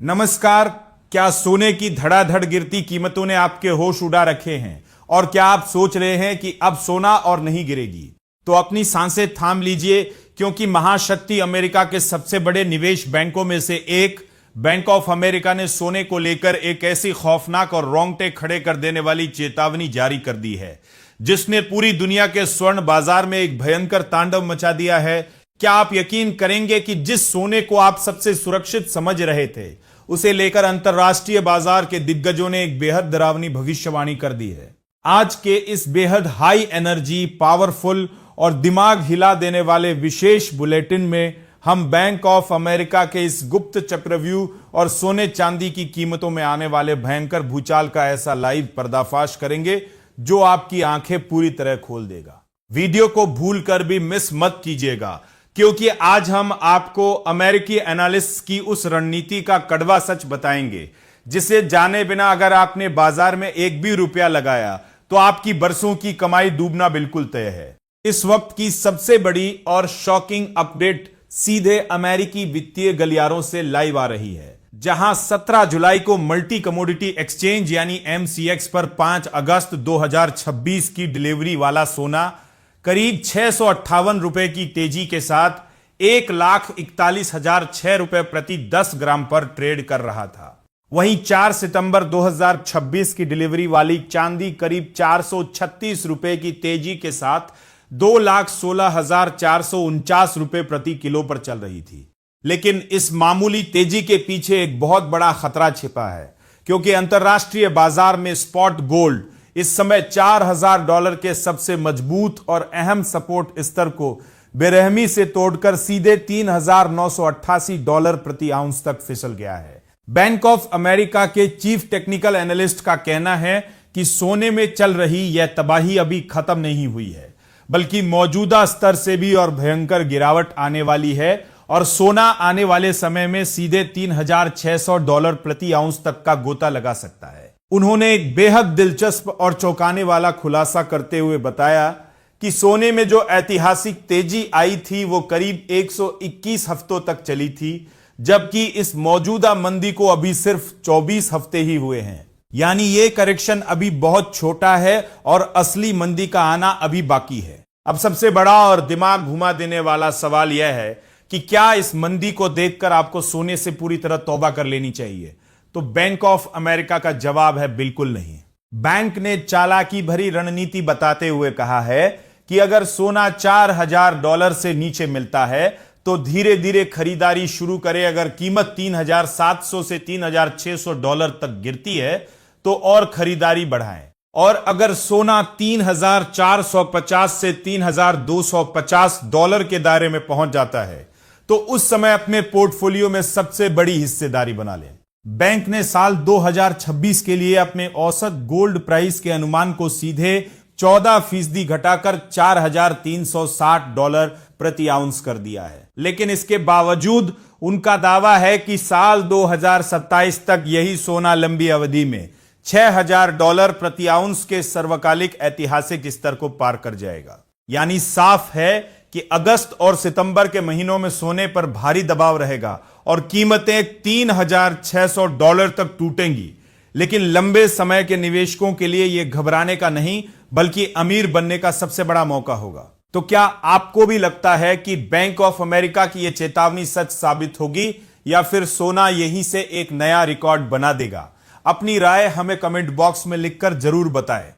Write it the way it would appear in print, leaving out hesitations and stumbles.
नमस्कार। क्या सोने की धड़ाधड़ गिरती कीमतों ने आपके होश उड़ा रखे हैं और क्या आप सोच रहे हैं कि अब सोना और नहीं गिरेगी? तो अपनी सांसें थाम लीजिए, क्योंकि महाशक्ति अमेरिका के सबसे बड़े निवेश बैंकों में से एक बैंक ऑफ अमेरिका ने सोने को लेकर एक ऐसी खौफनाक और रोंगटे खड़े कर देने वाली चेतावनी जारी कर दी है, जिसने पूरी दुनिया के स्वर्ण बाजार में एक भयंकर तांडव मचा दिया है। क्या आप यकीन करेंगे कि जिस सोने को आप सबसे सुरक्षित समझ रहे थे, उसे लेकर अंतरराष्ट्रीय बाजार के दिग्गजों ने एक बेहद डरावनी भविष्यवाणी कर दी है। आज के इस बेहद हाई एनर्जी, पावरफुल और दिमाग हिला देने वाले विशेष बुलेटिन में हम बैंक ऑफ अमेरिका के इस गुप्त चक्रव्यूह और सोने चांदी की कीमतों में आने वाले भयंकर भूचाल का ऐसा लाइव पर्दाफाश करेंगे जो आपकी आंखें पूरी तरह खोल देगा। वीडियो को भूलकर भी मिस मत कीजिएगा, क्योंकि आज हम आपको अमेरिकी एनालिस्ट की उस रणनीति का कड़वा सच बताएंगे जिसे जाने बिना अगर आपने बाजार में एक भी रुपया लगाया तो आपकी बरसों की कमाई डूबना बिल्कुल तय है। इस वक्त की सबसे बड़ी और शॉकिंग अपडेट सीधे अमेरिकी वित्तीय गलियारों से लाइव आ रही है, जहां 17 जुलाई को मल्टी कमोडिटी एक्सचेंज यानी MCX पर 5 अगस्त 2026 की डिलीवरी वाला सोना करीब 658 रुपए की तेजी के साथ 1,41,006 रुपए प्रति 10 ग्राम पर ट्रेड कर रहा था। वहीं 4 सितंबर 2026 की डिलीवरी वाली चांदी करीब 436 रुपए की तेजी के साथ 2,16,449 रुपए प्रति किलो पर चल रही थी। लेकिन इस मामूली तेजी के पीछे एक बहुत बड़ा खतरा छिपा है, क्योंकि अंतरराष्ट्रीय बाजार में स्पॉट गोल्ड इस समय $4,000 के सबसे मजबूत और अहम सपोर्ट स्तर को बेरहमी से तोड़कर सीधे $3,988 प्रति आउंस तक फिसल गया है। बैंक ऑफ अमेरिका के चीफ टेक्निकल एनालिस्ट का कहना है कि सोने में चल रही यह तबाही अभी खत्म नहीं हुई है, बल्कि मौजूदा स्तर से भी और भयंकर गिरावट आने वाली है और सोना आने वाले समय में सीधे $3,600 प्रति आउंस तक का गोता लगा सकता है। उन्होंने एक बेहद दिलचस्प और चौंकाने वाला खुलासा करते हुए बताया कि सोने में जो ऐतिहासिक तेजी आई थी वो करीब 121 हफ्तों तक चली थी, जबकि इस मौजूदा मंदी को अभी सिर्फ 24 हफ्ते ही हुए हैं। यानी ये करेक्शन अभी बहुत छोटा है और असली मंदी का आना अभी बाकी है। अब सबसे बड़ा और दिमाग घुमा देने वाला सवाल यह है कि क्या इस मंदी को देखकर आपको सोने से पूरी तरह तौबा कर लेनी चाहिए? तो बैंक ऑफ अमेरिका का जवाब है बिल्कुल नहीं। बैंक ने चालाकी भरी रणनीति बताते हुए कहा है कि अगर सोना $4,000 से नीचे मिलता है तो धीरे धीरे खरीदारी शुरू करे। अगर कीमत $3,700 से $3,600 तक गिरती है तो और खरीदारी बढ़ाएं, और अगर सोना $3,450 से $3,250 के दायरे में पहुंच जाता है तो उस समय अपने पोर्टफोलियो में सबसे बड़ी हिस्सेदारी बना लें। बैंक ने साल 2026 के लिए अपने औसत गोल्ड प्राइस के अनुमान को सीधे 14% घटाकर $4,360 प्रति आउंस कर दिया है। लेकिन इसके बावजूद उनका दावा है कि साल 2027 तक यही सोना लंबी अवधि में $6,000 प्रति आउंस के सर्वकालिक ऐतिहासिक स्तर को पार कर जाएगा। यानी साफ है कि अगस्त और सितंबर के महीनों में सोने पर भारी दबाव रहेगा और कीमतें $3,600 तक टूटेंगी। लेकिन लंबे समय के निवेशकों के लिए यह घबराने का नहीं, बल्कि अमीर बनने का सबसे बड़ा मौका होगा। तो क्या आपको भी लगता है कि बैंक ऑफ अमेरिका की यह चेतावनी सच साबित होगी, या फिर सोना यहीं से एक नया रिकॉर्ड बना देगा? अपनी राय हमें कमेंट बॉक्स में लिखकर जरूर बताएं।